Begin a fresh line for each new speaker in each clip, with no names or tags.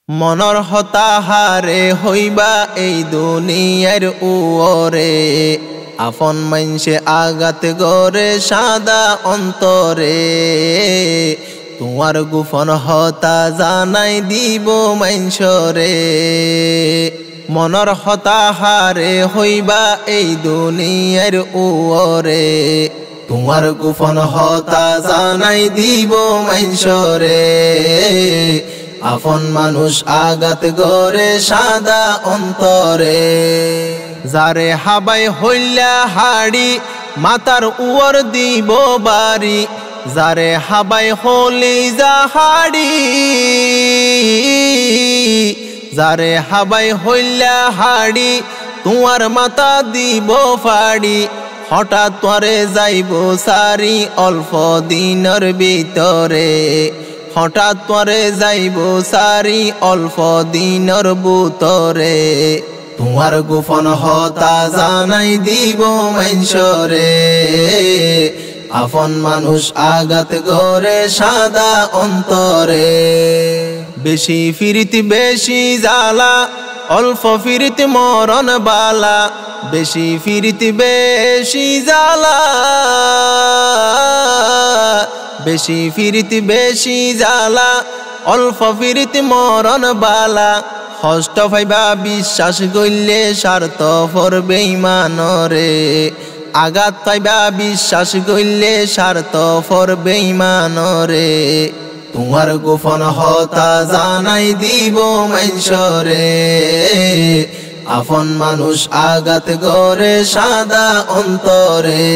মনর হতাহারে হইবা এই দুনিয়ার উওরে, আপন মাইনসে আঘাত গরে সাদা অন্তরে। তোমার গোপন হতা জানাই দিব মাইনসরে, মনর হতাহারে হইবা এই দুনিয়ার উওরে। তোমার গোপন হতা জানাই দিব মাইনসরে, আপন মানুষ আঘাত গরে সাদা অন্তরে। যারে হাবাই হইলা হাড়ি মাতার উয়র দিব বাড়ি, যারে হাবাই হলি যাহাড়ি, যারে হাবাই হইলা হাড়ি তোমার মাতা দিব ফাড়ি। হঠাৎ তোরে যাইব সারি অল্প দিনের ভিতরে, হঠাৎ তোরে যাইব সারি অল্প দিনের ভিতরে। তোমার গোপন হতা জানাই দিব মাইনসরে, আপন মানুষ আঘাত গরে সাদা অন্তরে। বেশি ফিরিতি বেশি জ্বালা, অল্প ফিরিতি মরণ বালা। বেশি ফিরিতি বেশি জ্বালা, বেশি ফিরিতি বেশি জ্বালা, অল্প ফিরিতি মরণ বালা। হস্ত ভাইবা বিশ্বাস গইলে স্বার্থ ফর বেঈমানরে, আঘাত পাইবা বিশ্বাস গইলে স্বার্থ ফর বেঈমানরে। তোমার গোপন হতা জানাই দিব মাইনসরে, আপন মানুষ আঘাত গরে সাদা অন্তরে।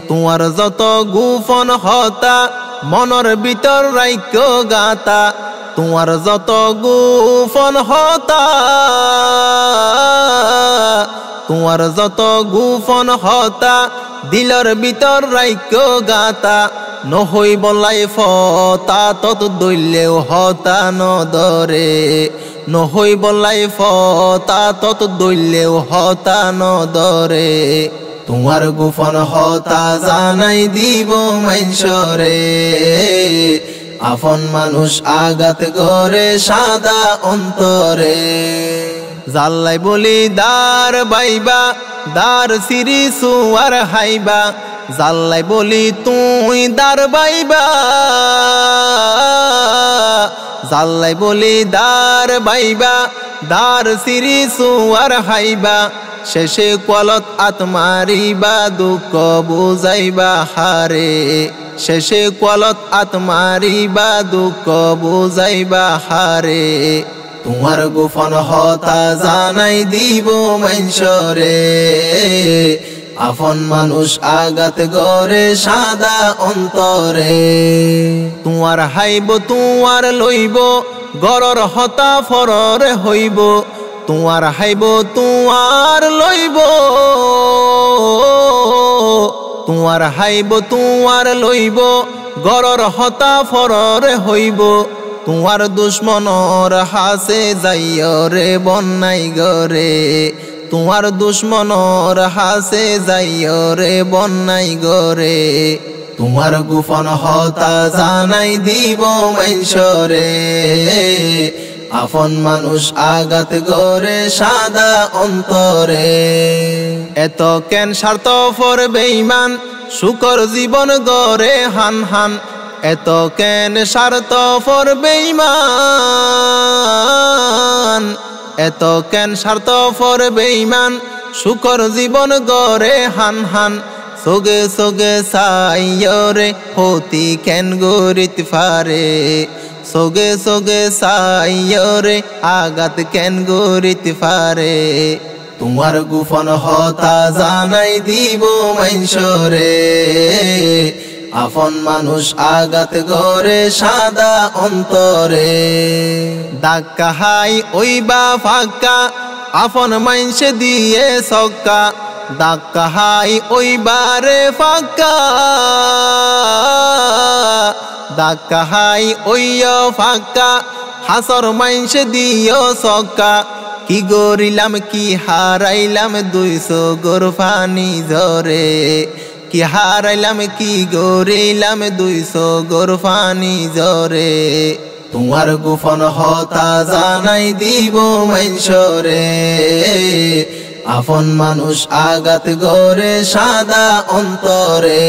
তোমার যত গোপন হতা মনের ভিতর রাইক্য গাতা, তোমার যত গোপন হতা, তোমার যত গোপন হতা দিলর ভিতর রাইক্য গাতা। নহই বলাই ফতা তত দইলেও হতা নদরে, নহই বলাই ফতা তত দইলেও হতা নদরে। তোমার গোপন হতা জানাই দিব মাইনসরে, আপন মানুষ আঘাত গরে সাদা অন্তরে। জাল্লাই বলি দার বাইবা, দার সিরি সুয়ার হাইবা। জাল্লাই বলি তুই দার বাইবা, জাল্লাই বলি দার বাইবা, দার সিরি সুয়ার হাইবা। শেষে কলত আত্মারিবা দুঃখ বুঝাইবা হারে, শেষে কলত আত্মারিবা দুঃখ বুঝাইবা হারে। তোমার গোপন হতা জানাই দিব মাইনসরে, আপন মানুষ আঘাত গরে সাদা অন্তরে। তোমার হাইব তোমার লইব গরর হতা ফররে হইব, তোমার হাইব তোমার লইব, তোমার হাইব তোমার লইব গরর হতা ফররে হইব। তোমার দুশ্মনর হাসে যাইয় রে বন্যাই গরে, তোমার দুশ্মনর হাসে যাইয় রে বন্যাই গরে। তোমার গোপন হতা জানাই দিব মাইনসরে, আপন মানুষ আঘাত গরে সাদা অন্তরে। এত কেন স্বার্থ ফর বেঈমান সুকর জীবন গরে হান হান। এত কেন স্বার্থ ফর বেঈমান, এত কেন স্বার্থ ফর বেঈমান সুকর জীবন গরে হান হান। সোগে সোগে সাইয়রে হতি কেন গরিত ফারে, সোগে সোগে সাইয়রে আঘাত কেন গরিত ফারে। তোমার গোপন হতা জানাই দিব মাইনসরে, আপন মানুষ আঘাত গরে সাদা অন্তরে। দাক্কা হাই ওইবা ফাক্কা আপন মাইনসে দিয়ে সক্কা, দাক্কা হাই ওইবারে ফাক্কা, দাক্কা হাই ওইয় ফাক্কা হাসর মাইনসে দিও সক্কা। কি গরিলাম কি হারাইলাম 200 গোর পানি ঝরে, কি হারাইলাম কি গরিলাম 200 গোর পানি ঝরে। তোমার গোপন হতা জানাই দিব মাইনসরে আপন মানুষ আঘাত গরে সাদা অন্তরে